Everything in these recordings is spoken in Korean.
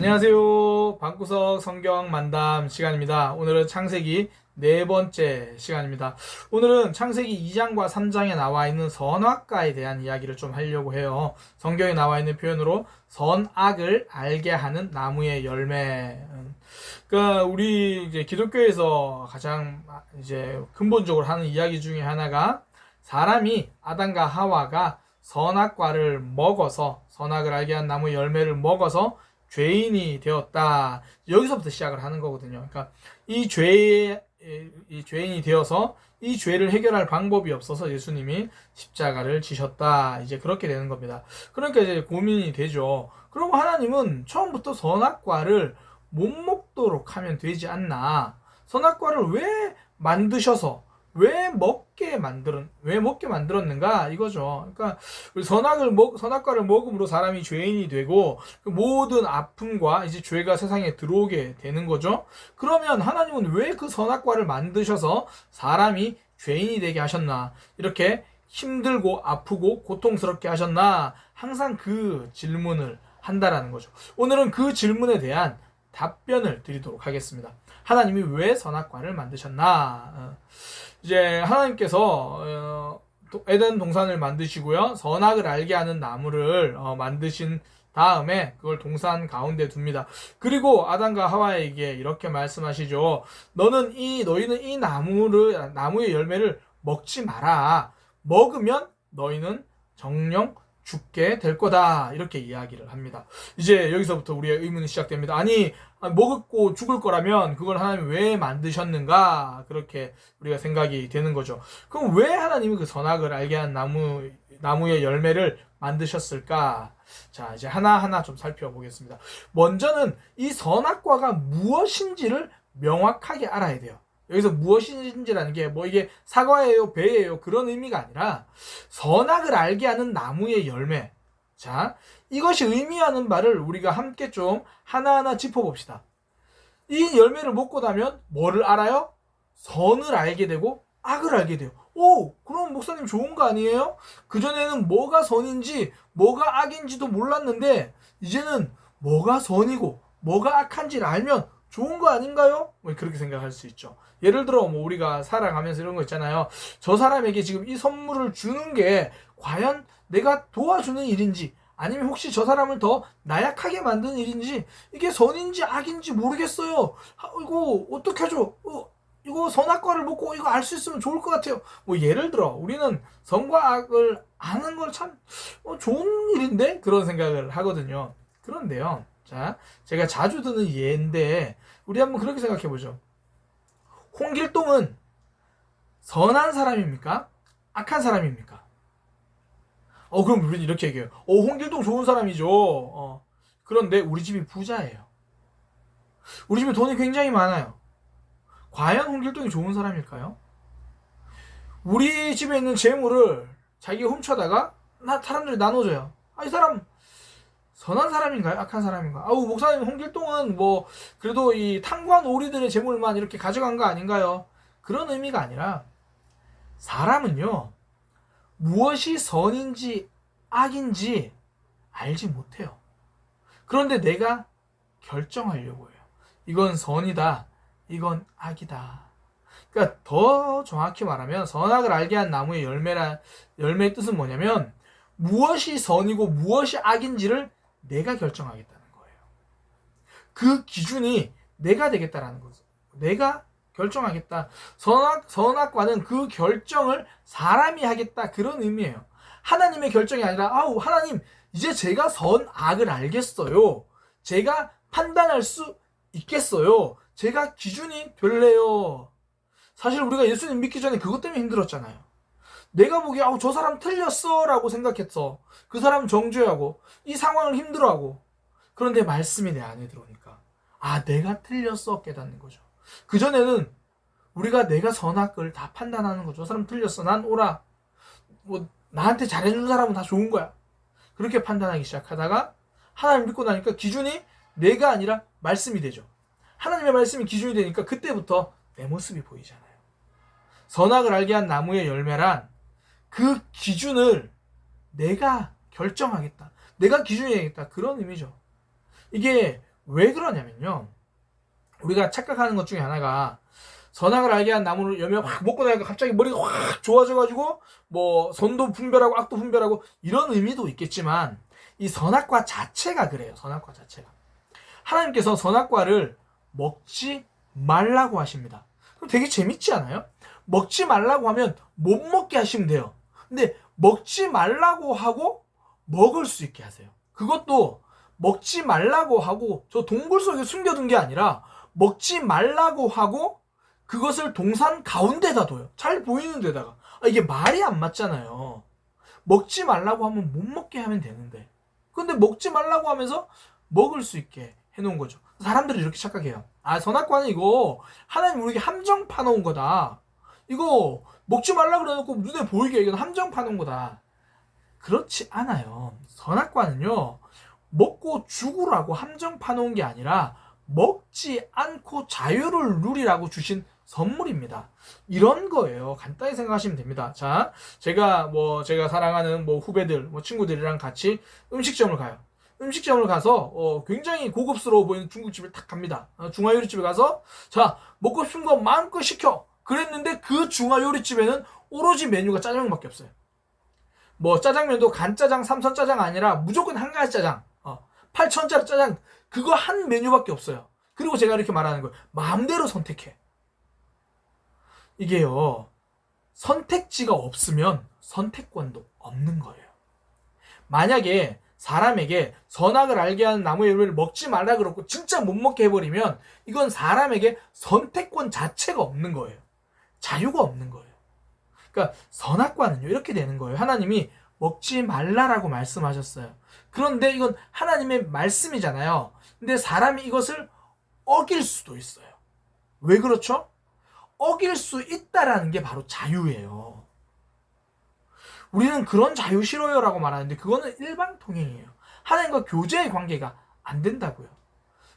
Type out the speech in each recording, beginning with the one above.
안녕하세요. 방구석 성경 만담 시간입니다. 오늘은 창세기 네 번째 시간입니다. 오늘은 창세기 2장과 3장에 나와 있는 선악과에 대한 이야기를 좀 하려고 해요. 성경에 나와 있는 표현으로 선악을 알게 하는 나무의 열매. 그러니까 우리 이제 기독교에서 가장 이제 근본적으로 하는 이야기 중에 하나가 사람이 아담과 하와가 선악과를 먹어서 선악을 알게 한 나무의 열매를 먹어서 죄인이 되었다. 여기서부터 시작을 하는 거거든요. 그러니까 이 죄인이 되어서 이 죄를 해결할 방법이 없어서 예수님이 십자가를 지셨다. 이제 그렇게 되는 겁니다. 그러니까 이제 고민이 되죠. 그리고 하나님은 처음부터 선악과를 못 먹도록 하면 되지 않나. 선악과를 왜 만드셔서 왜 먹게 만들었는가 이거죠. 그러니까 선악과를 먹음으로 사람이 죄인이 되고 그 모든 아픔과 이제 죄가 세상에 들어오게 되는 거죠. 그러면 하나님은 왜 그 선악과를 만드셔서 사람이 죄인이 되게 하셨나? 이렇게 힘들고 아프고 고통스럽게 하셨나? 항상 그 질문을 한다라는 거죠. 오늘은 그 질문에 대한 답변을 드리도록 하겠습니다. 하나님이 왜 선악과를 만드셨나? 이제 하나님께서 에덴 동산을 만드시고요. 선악을 알게 하는 나무를 만드신 다음에 그걸 동산 가운데 둡니다. 그리고 아담과 하와에게 이렇게 말씀하시죠. 너희는 이 나무의 열매를 먹지 마라. 먹으면 너희는 정령 죽게 될 거다. 이렇게 이야기를 합니다. 이제 여기서부터 우리의 의문이 시작됩니다. 아니, 먹고 죽을 거라면 그걸 하나님이 왜 만드셨는가? 그렇게 우리가 생각이 되는 거죠. 그럼 왜 하나님이 그 선악을 알게 한 나무의 열매를 만드셨을까? 자, 이제 하나하나 좀 살펴보겠습니다. 먼저는 이 선악과가 무엇인지를 명확하게 알아야 돼요. 여기서 무엇인지라는 게 뭐 이게 사과예요, 배예요 그런 의미가 아니라 선악을 알게 하는 나무의 열매. 자, 이것이 의미하는 바를 우리가 함께 좀 하나하나 짚어봅시다. 이 열매를 먹고 나면 뭐를 알아요? 선을 알게 되고 악을 알게 돼요. 오, 그럼 목사님 좋은 거 아니에요? 그전에는 뭐가 선인지 뭐가 악인지도 몰랐는데 이제는 뭐가 선이고 뭐가 악한지를 알면 좋은 거 아닌가요? 뭐 그렇게 생각할 수 있죠. 예를 들어 뭐 우리가 살아가면서 이런 거 있잖아요. 저 사람에게 지금 이 선물을 주는 게 과연 내가 도와주는 일인지 아니면 혹시 저 사람을 더 나약하게 만드는 일인지 이게 선인지 악인지 모르겠어요. 이거 어떻게 하죠? 이거 선악과를 먹고 이거 알 수 있으면 좋을 것 같아요. 뭐 예를 들어 우리는 선과 악을 아는 걸 참 좋은 일인데 그런 생각을 하거든요. 그런데요. 자, 제가 자주 드는 예인데 우리 한번 그렇게 생각해 보죠. 홍길동은 선한 사람입니까? 악한 사람입니까? 그럼 우리는 이렇게 얘기해요. 홍길동 좋은 사람이죠. 그런데 우리 집이 부자예요. 우리 집에 돈이 굉장히 많아요. 과연 홍길동이 좋은 사람일까요? 우리 집에 있는 재물을 자기가 훔쳐다가 사람들이 나눠줘요. 이 사람 선한 사람인가요? 악한 사람인가요? 목사님 홍길동은 뭐 그래도 이 탕관 오리들의 재물만 이렇게 가져간 거 아닌가요? 그런 의미가 아니라 사람은요 무엇이 선인지 악인지 알지 못해요. 그런데 내가 결정하려고 해요. 이건 선이다. 이건 악이다. 그러니까 더 정확히 말하면 선악을 알게 한 나무의 열매의 뜻은 뭐냐면 무엇이 선이고 무엇이 악인지를 내가 결정하겠다는 거예요. 그 기준이 내가 되겠다라는 거죠. 내가 결정하겠다. 선악과는 그 결정을 사람이 하겠다. 그런 의미예요. 하나님의 결정이 아니라 하나님 이제 제가 선악을 알겠어요. 제가 판단할 수 있겠어요. 제가 기준이 될래요. 사실 우리가 예수님 믿기 전에 그것 때문에 힘들었잖아요. 내가 보기에 저 사람 틀렸어 라고 생각했어. 그 사람 정죄하고 이 상황을 힘들어하고 그런데 말씀이 내 안에 들어오니까 내가 틀렸어 깨닫는 거죠. 그전에는 우리가 내가 선악을 다 판단하는 거죠. 저 사람 틀렸어. 난 옳아. 뭐 나한테 잘해준 사람은 다 좋은 거야. 그렇게 판단하기 시작하다가 하나님 믿고 나니까 기준이 내가 아니라 말씀이 되죠. 하나님의 말씀이 기준이 되니까 그때부터 내 모습이 보이잖아요. 선악을 알게 한 나무의 열매란 그 기준을 내가 결정하겠다. 내가 기준이 되겠다. 그런 의미죠. 이게 왜 그러냐면요. 우리가 착각하는 것 중에 하나가 선악을 알게 한 나무를 열면 확 먹고 나니까 갑자기 머리가 확 좋아져가지고 뭐 선도 분별하고 악도 분별하고 이런 의미도 있겠지만 이 선악과 자체가 그래요. 선악과 자체가. 하나님께서 선악과를 먹지 말라고 하십니다. 그럼 되게 재밌지 않아요? 먹지 말라고 하면 못 먹게 하시면 돼요. 근데 먹지 말라고 하고 먹을 수 있게 하세요. 그것도 먹지 말라고 하고 저 동굴 속에 숨겨둔 게 아니라 먹지 말라고 하고 그것을 동산 가운데다 둬요. 잘 보이는 데다가. 이게 말이 안 맞잖아요. 먹지 말라고 하면 못 먹게 하면 되는데. 근데 먹지 말라고 하면서 먹을 수 있게 해놓은 거죠. 사람들이 이렇게 착각해요. 선악과는 이거 하나님 우리에게 함정 파놓은 거다. 이거 먹지 말라 그래놓고 눈에 보이게 이건 함정 파놓은 거다. 그렇지 않아요. 선악과는요, 먹고 죽으라고 함정 파놓은 게 아니라 먹지 않고 자유를 누리라고 주신 선물입니다. 이런 거예요. 간단히 생각하시면 됩니다. 자, 제가 사랑하는 후배들, 친구들이랑 같이 음식점을 가요. 음식점을 가서 굉장히 고급스러워 보이는 중국집을 탁 갑니다. 중화요리집에 가서 자, 먹고 싶은 거 마음껏 시켜. 그랬는데 그 중화요리집에는 오로지 메뉴가 짜장면밖에 없어요. 짜장면도 간짜장, 삼선짜장 아니라 무조건 한 가지 짜장. 8,000원짜리 짜장 그거 한 메뉴밖에 없어요. 그리고 제가 이렇게 말하는 거예요. 마음대로 선택해. 이게요. 선택지가 없으면 선택권도 없는 거예요. 만약에 사람에게 선악을 알게 하는 나무의 열매를 먹지 말라 그러고 진짜 못 먹게 해버리면 이건 사람에게 선택권 자체가 없는 거예요. 자유가 없는 거예요. 그러니까 선악과는요 이렇게 되는 거예요. 하나님이 먹지 말라라고 말씀하셨어요. 그런데 이건 하나님의 말씀이잖아요. 근데 사람이 이것을 어길 수도 있어요. 왜 그렇죠? 어길 수 있다라는 게 바로 자유예요. 우리는 그런 자유 싫어요라고 말하는데 그거는 일방통행이에요. 하나님과 교제의 관계가 안 된다고요.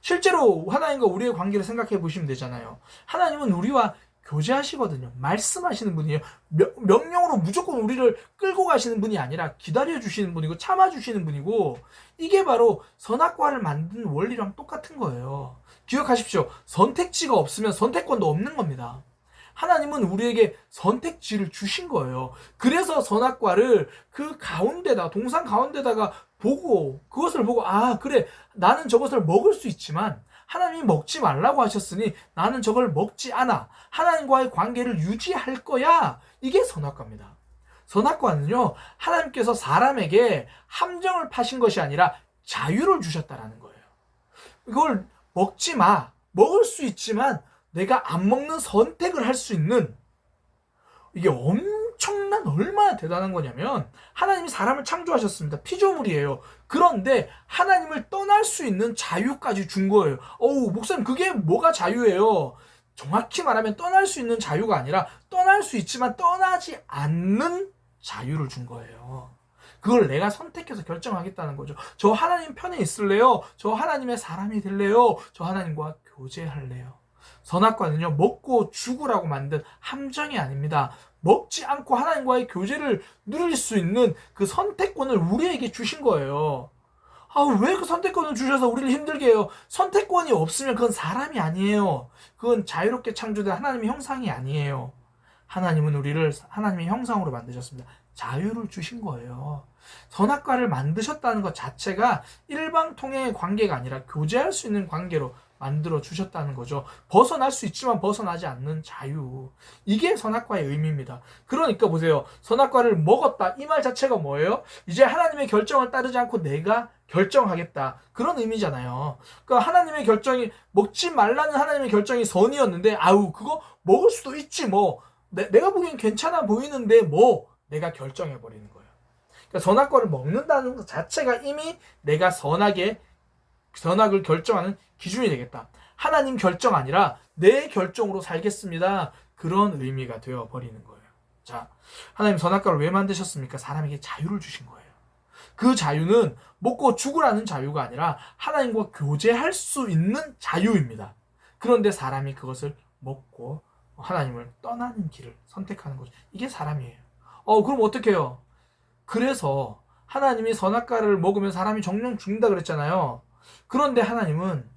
실제로 하나님과 우리의 관계를 생각해 보시면 되잖아요. 하나님은 우리와 교제하시거든요. 말씀하시는 분이에요. 명령으로 무조건 우리를 끌고 가시는 분이 아니라 기다려주시는 분이고 참아주시는 분이고 이게 바로 선악과를 만든 원리랑 똑같은 거예요. 기억하십시오. 선택지가 없으면 선택권도 없는 겁니다. 하나님은 우리에게 선택지를 주신 거예요. 그래서 선악과를 그 가운데다 동산 가운데다가 그것을 보고 그래 나는 저것을 먹을 수 있지만 하나님이 먹지 말라고 하셨으니 나는 저걸 먹지 않아. 하나님과의 관계를 유지할 거야. 이게 선악과입니다. 선악과는요 하나님께서 사람에게 함정을 파신 것이 아니라 자유를 주셨다라는 거예요. 이걸 먹지 마. 먹을 수 있지만 내가 안 먹는 선택을 할 수 있는 이게 엄청난 얼마나 대단한 거냐면 하나님이 사람을 창조하셨습니다. 피조물이에요. 그런데 하나님을 떠날 수 있는 자유까지 준 거예요. 목사님 그게 뭐가 자유예요? 정확히 말하면 떠날 수 있는 자유가 아니라 떠날 수 있지만 떠나지 않는 자유를 준 거예요. 그걸 내가 선택해서 결정하겠다는 거죠. 저 하나님 편에 있을래요? 저 하나님의 사람이 될래요? 저 하나님과 교제할래요? 선악과는요 먹고 죽으라고 만든 함정이 아닙니다. 먹지 않고 하나님과의 교제를 누릴 수 있는 그 선택권을 우리에게 주신 거예요. 왜 그 선택권을 주셔서 우리를 힘들게 해요? 선택권이 없으면 그건 사람이 아니에요. 그건 자유롭게 창조된 하나님의 형상이 아니에요. 하나님은 우리를 하나님의 형상으로 만드셨습니다. 자유를 주신 거예요. 선악과를 만드셨다는 것 자체가 일방통행의 관계가 아니라 교제할 수 있는 관계로 만들어 주셨다는 거죠. 벗어날 수 있지만 벗어나지 않는 자유. 이게 선악과의 의미입니다. 그러니까 보세요. 선악과를 먹었다. 이 말 자체가 뭐예요? 이제 하나님의 결정을 따르지 않고 내가 결정하겠다. 그런 의미잖아요. 그러니까 하나님의 결정이 먹지 말라는 하나님의 결정이 선이었는데 그거 먹을 수도 있지 뭐. 내가 보기엔 괜찮아 보이는데 내가 결정해버리는 거예요. 그러니까 선악과를 먹는다는 것 자체가 이미 내가 선악을 결정하는 기준이 되겠다. 하나님 결정 아니라 내 결정으로 살겠습니다. 그런 의미가 되어버리는 거예요. 자, 하나님 선악과를 왜 만드셨습니까? 사람에게 자유를 주신 거예요. 그 자유는 먹고 죽으라는 자유가 아니라 하나님과 교제할 수 있는 자유입니다. 그런데 사람이 그것을 먹고 하나님을 떠나는 길을 선택하는 거죠. 이게 사람이에요. 그럼 어떻게 해요? 그래서 하나님이 선악과를 먹으면 사람이 정령 죽는다 그랬잖아요. 그런데 하나님은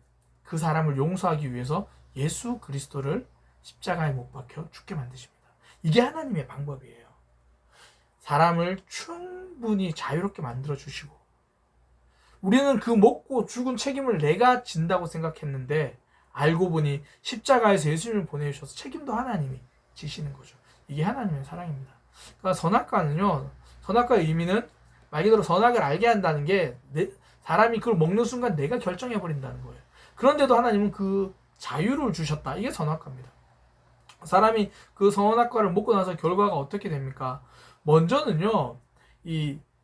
그 사람을 용서하기 위해서 예수 그리스도를 십자가에 못 박혀 죽게 만드십니다. 이게 하나님의 방법이에요. 사람을 충분히 자유롭게 만들어 주시고, 우리는 그 먹고 죽은 책임을 내가 진다고 생각했는데 알고 보니 십자가에서 예수님을 보내주셔서 책임도 하나님이 지시는 거죠. 이게 하나님의 사랑입니다. 그러니까 선악과는요, 선악과의 의미는 말 그대로 선악을 알게 한다는 게 사람이 그걸 먹는 순간 내가 결정해버린다는 거예요. 그런데도 하나님은 그 자유를 주셨다. 이게 선악과입니다. 사람이 그 선악과를 먹고 나서 결과가 어떻게 됩니까? 먼저는요,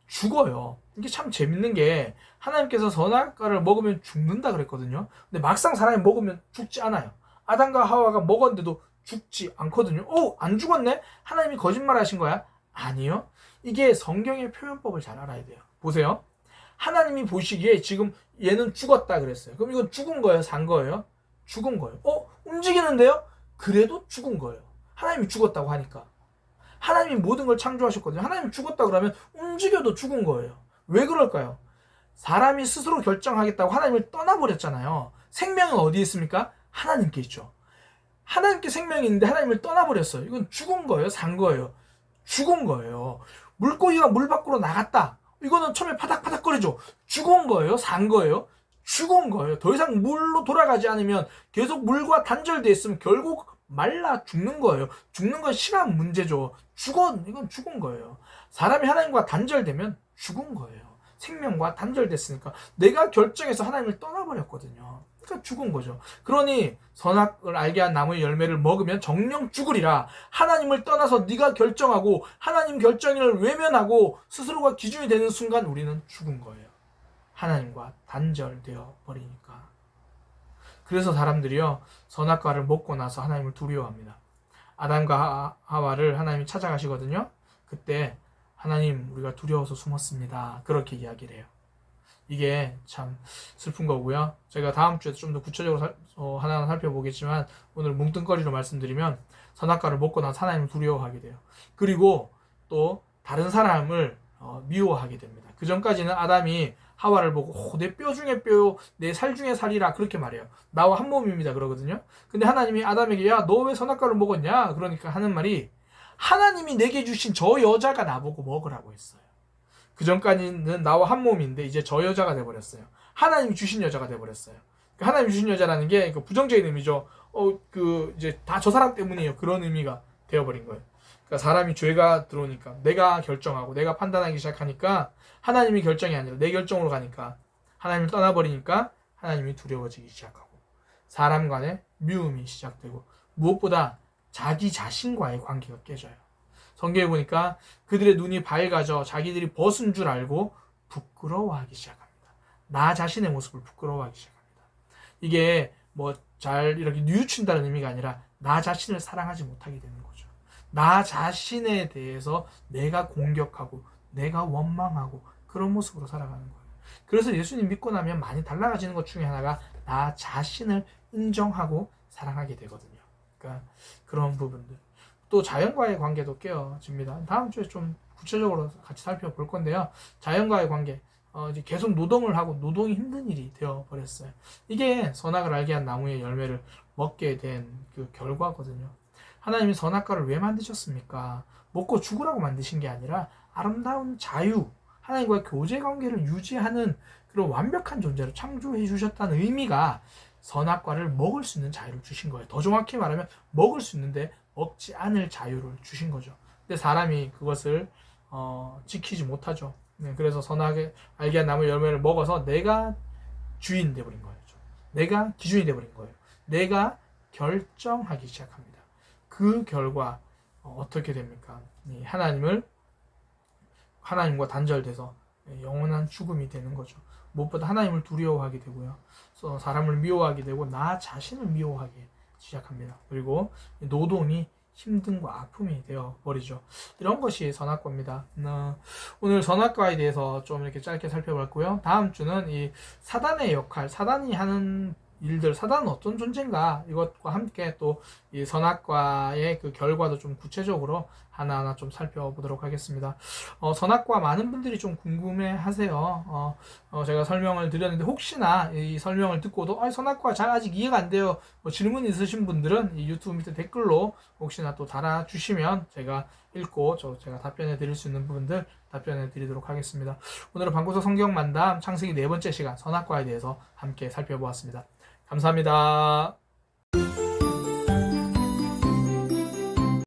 죽어요. 이게 참 재밌는 게 하나님께서 선악과를 먹으면 죽는다 그랬거든요. 근데 막상 사람이 먹으면 죽지 않아요. 아담과 하와가 먹었는데도 죽지 않거든요. 안 죽었네? 하나님이 거짓말 하신 거야? 아니요. 이게 성경의 표현법을 잘 알아야 돼요. 보세요. 하나님이 보시기에 지금 얘는 죽었다 그랬어요. 그럼 이건 죽은 거예요? 산 거예요? 죽은 거예요. 움직이는데요? 그래도 죽은 거예요. 하나님이 죽었다고 하니까. 하나님이 모든 걸 창조하셨거든요. 하나님이 죽었다 그러면 움직여도 죽은 거예요. 왜 그럴까요? 사람이 스스로 결정하겠다고 하나님을 떠나버렸잖아요. 생명은 어디에 있습니까? 하나님께 있죠. 하나님께 생명이 있는데 하나님을 떠나버렸어요. 이건 죽은 거예요? 산 거예요? 죽은 거예요. 물고기가 물 밖으로 나갔다. 이거는 처음에 파닥파닥거리죠. 죽은 거예요? 산 거예요? 죽은 거예요. 더 이상 물로 돌아가지 않으면 계속 물과 단절되어 있으면 결국 말라 죽는 거예요. 죽는 건 시간 문제죠. 이건 죽은 거예요. 사람이 하나님과 단절되면 죽은 거예요. 생명과 단절됐으니까 내가 결정해서 하나님을 떠나버렸거든요. 그러니까 죽은 거죠. 그러니 선악을 알게 한 나무의 열매를 먹으면 정령 죽으리라. 하나님을 떠나서 네가 결정하고 하나님 결정을 외면하고 스스로가 기준이 되는 순간 우리는 죽은 거예요. 하나님과 단절되어 버리니까. 그래서 사람들이요, 선악과를 먹고 나서 하나님을 두려워합니다. 아담과 하와를 하나님이 찾아가시거든요. 그때 하나님, 우리가 두려워서 숨었습니다. 그렇게 이야기를 해요. 이게 참 슬픈 거고요. 제가 다음 주에 좀 더 구체적으로 하나하나 살펴보겠지만 오늘 뭉뚱거리로 말씀드리면 선악과를 먹고 나서 하나님을 두려워하게 돼요. 그리고 또 다른 사람을 미워하게 됩니다. 그 전까지는 아담이 하와를 보고 내 뼈 중에 뼈요, 내 살 중에 살이라 그렇게 말해요. 나와 한 몸입니다 그러거든요. 근데 하나님이 아담에게 야, 너 왜 선악과를 먹었냐? 그러니까 하는 말이 하나님이 내게 주신 저 여자가 나보고 먹으라고 했어요. 그 전까지는 나와 한 몸인데 이제 저 여자가 돼버렸어요. 하나님이 주신 여자가 돼버렸어요. 하나님이 주신 여자라는 게 부정적인 의미죠. 이제 다 저 사람 때문이에요. 그런 의미가 되어버린 거예요. 그러니까 사람이 죄가 들어오니까 내가 결정하고 내가 판단하기 시작하니까 하나님이 결정이 아니라 내 결정으로 가니까 하나님을 떠나버리니까 하나님이 두려워지기 시작하고 사람 간의 미움이 시작되고 무엇보다 자기 자신과의 관계가 깨져요. 성경에 보니까 그들의 눈이 밝아져 자기들이 벗은 줄 알고 부끄러워하기 시작합니다. 나 자신의 모습을 부끄러워하기 시작합니다. 이게 잘 이렇게 뉘우친다는 의미가 아니라 나 자신을 사랑하지 못하게 되는 거죠. 나 자신에 대해서 내가 공격하고 내가 원망하고 그런 모습으로 살아가는 거예요. 그래서 예수님 믿고 나면 많이 달라지는 것 중에 하나가 나 자신을 인정하고 사랑하게 되거든요. 그러니까 그런 부분들. 또 자연과의 관계도 깨어집니다. 다음 주에 좀 구체적으로 같이 살펴볼 건데요. 자연과의 관계. 이제 계속 노동을 하고 노동이 힘든 일이 되어버렸어요. 이게 선악을 알게 한 나무의 열매를 먹게 된 그 결과거든요. 하나님이 선악과를 왜 만드셨습니까? 먹고 죽으라고 만드신 게 아니라 아름다운 자유, 하나님과의 교제 관계를 유지하는 그런 완벽한 존재로 창조해 주셨다는 의미가 선악과를 먹을 수 있는 자유를 주신 거예요. 더 정확히 말하면 먹을 수 있는데 먹지 않을 자유를 주신 거죠. 근데 사람이 그것을 지키지 못하죠. 그래서 선악을 알게 한 나무의 열매를 먹어서 내가 주인 되어버린 거예요. 내가 기준이 되어버린 거예요. 내가 결정하기 시작합니다. 그 결과 어떻게 됩니까? 하나님과 단절돼서 영원한 죽음이 되는 거죠. 무엇보다 하나님을 두려워하게 되고요. 사람을 미워하게 되고 나 자신을 미워하게 시작합니다. 그리고 노동이 힘듦과 아픔이 되어버리죠. 이런 것이 선악과입니다. 오늘 선악과에 대해서 좀 이렇게 짧게 살펴봤고요. 다음 주는 이 사단의 역할, 사단이 하는 일들, 사단은 어떤 존재인가 이것과 함께 또 이 선악과의 그 결과도 좀 구체적으로 하나하나 좀 살펴보도록 하겠습니다. 선악과 많은 분들이 좀 궁금해 하세요. 제가 설명을 드렸는데 혹시나 이 설명을 듣고도 선악과 잘 아직 이해가 안 돼요. 질문 있으신 분들은 이 유튜브 밑에 댓글로 혹시나 또 달아주시면 제가 읽고 제가 답변해 드릴 수 있는 부분들 답변해 드리도록 하겠습니다. 오늘은 방구석 성경 만담 창세기 4번째 시간 선악과에 대해서 함께 살펴보았습니다. 감사합니다.